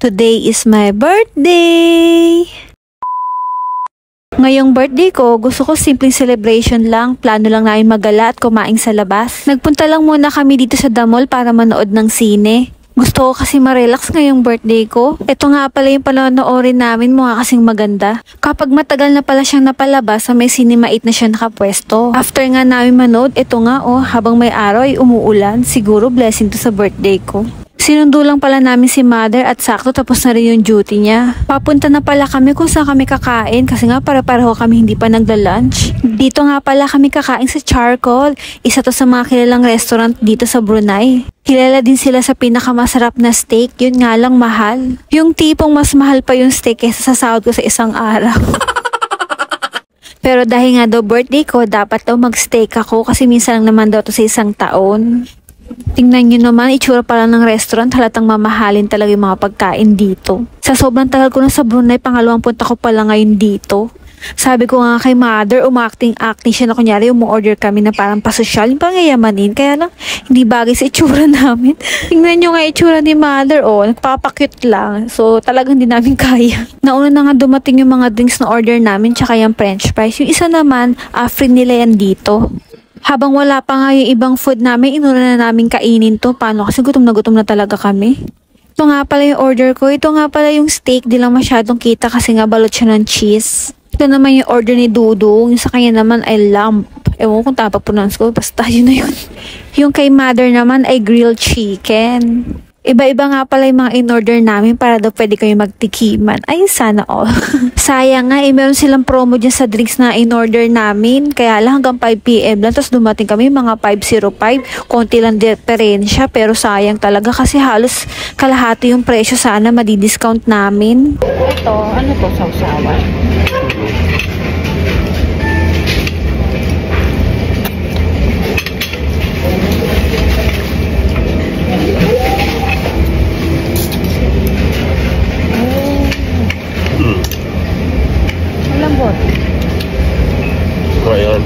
Today is my birthday! Ngayong birthday ko, gusto ko simpleng celebration lang. Plano lang namin magala at kumain sa labas. Nagpunta lang muna kami dito sa The Mall para manood ng sine. Gusto ko kasi ma-relax ngayong birthday ko. Ito nga pala yung panonoorin namin, mukha kasing maganda. Kapag matagal na pala siyang napalabas, sa may Cinema 8 na siya nakapwesto. After nga namin manood, ito nga habang may araw ay umuulan. Siguro blessing to sa birthday ko. Sinundo lang pala namin si Mother at sakto tapos na rin yung duty niya. Papunta na pala kami kung saan kami kakain kasi nga para-pareho kami hindi pa nagla-lunch. Dito nga pala kami kakain sa Charcoal. Isa to sa mga kilalang restaurant dito sa Brunei. Kilala din sila sa pinakamasarap na steak, yun nga lang mahal. Yung tipong mas mahal pa yung steak kaysa sa sahod ko sa isang araw. Pero dahil nga daw birthday ko, dapat daw mag-steak ako kasi minsan lang naman daw to sa isang taon. Tingnan nyo naman, itsura pala ng restaurant, halatang mamahalin talaga yung mga pagkain dito. Sa sobrang tagal ko na sa Brunei, pangalawang punta ko pala ngayon dito. Sabi ko nga kay Mother, umaacting-acting siya na kunyari umu-order kami na parang pasosyal, yung pangayamanin. Kaya lang, hindi bagay sa itsura namin. Tingnan nyo nga itsura ni Mother, nagpapakute lang. So, talagang hindi namin kaya. Nauna na nga dumating yung mga drinks na order namin, tsaka yung french fries. Yung isa naman, free nila yan dito. Habang wala pa nga yung ibang food namin, inuna na namin kainin to. Paano? Kasi gutom na talaga kami. Ito nga pala yung order ko. Ito nga pala yung steak. Di lang masyadong kita kasi nga balot siya ng cheese. Ito naman yung order ni Dudong. Yung sa kanya naman ay lamb. Ewan ko kung tama pronounce ko. Basta yun na yun. Yung kay Mother naman ay grilled chicken. Iba-iba nga pala yung mga in-order namin para daw pwede kayo magtikiman. Ay, sana all. Sayang nga, meron silang promo dyan sa drinks na in-order namin. Kaya lang hanggang 5 PM lang. Tapos dumating kami mga 5:05. Konti lang diferensya. Pero sayang talaga kasi halos kalahati yung presyo. Sana madi-discount namin. Ito, ano to? Sausawan. Malambot. Ayan.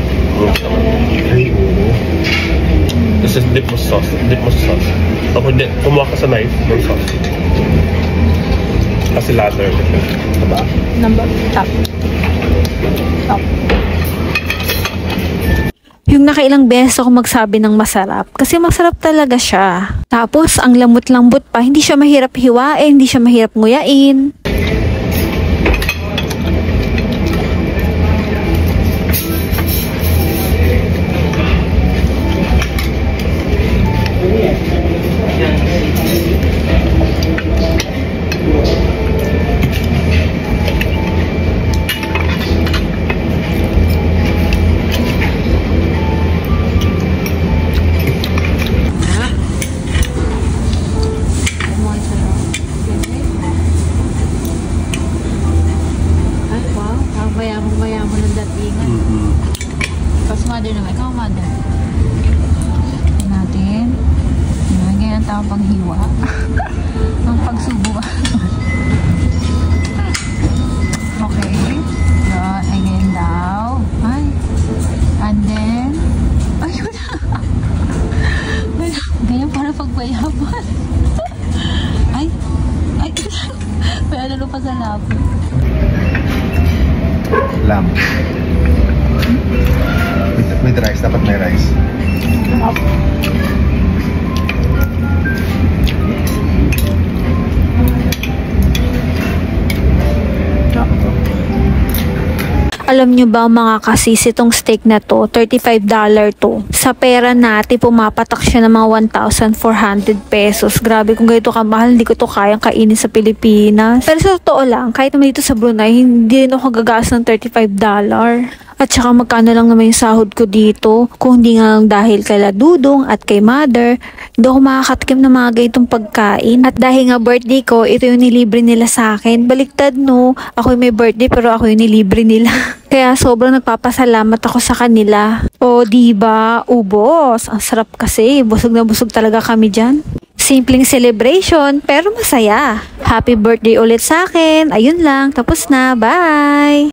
This is dip mo sauce. Dip mo sauce. Ako hindi. Kumuha ka sa knife ng sauce. Kasi lather. Diba? Top. Yung nakailang beses ako magsabi ng masarap. Kasi masarap talaga siya. Tapos, ang lambot-lambot pa. Hindi siya mahirap hiwain. Hindi siya mahirap nguyain. Mayamon ng datingan. Tapos Mother naman. Ikaw, Mother. Tignan natin. Ganyan ang tawag panghiwa. Ang pagsubo. Okay. Yan. Ay, ganyan daw. Ay. And then, ayun. Ganyan para pagbayaban. Ay. May ano pa sa labo. Lamb. With rice, dapat may rice. Alam nyo ba mga kasis, itong steak na to, $35 to. Sa pera natin, pumapatak siya ng mga 1,400 pesos. Grabe, kung ganito kamahal, hindi ko to kayang kainin sa Pilipinas. Pero sa totoo lang, kahit naman dito sa Brunei, hindi rin ako gagas ng $35. At saka magkano lang naman yung sahod ko dito. Kung hindi nga lang dahil kay Dudong at kay Mother, hindi ako makakatikim ng mga ganitong pagkain. At dahil nga birthday ko, ito yung nilibre nila sa akin. Baliktad no, ako yung may birthday pero ako yung nilibre nila. Kaya sobrang nagpapasalamat ako sa kanila. O diba, ubos. Ang sarap kasi, busog na busog talaga kami dyan. Simpleng celebration pero masaya. Happy birthday ulit sa akin. Ayun lang, tapos na. Bye!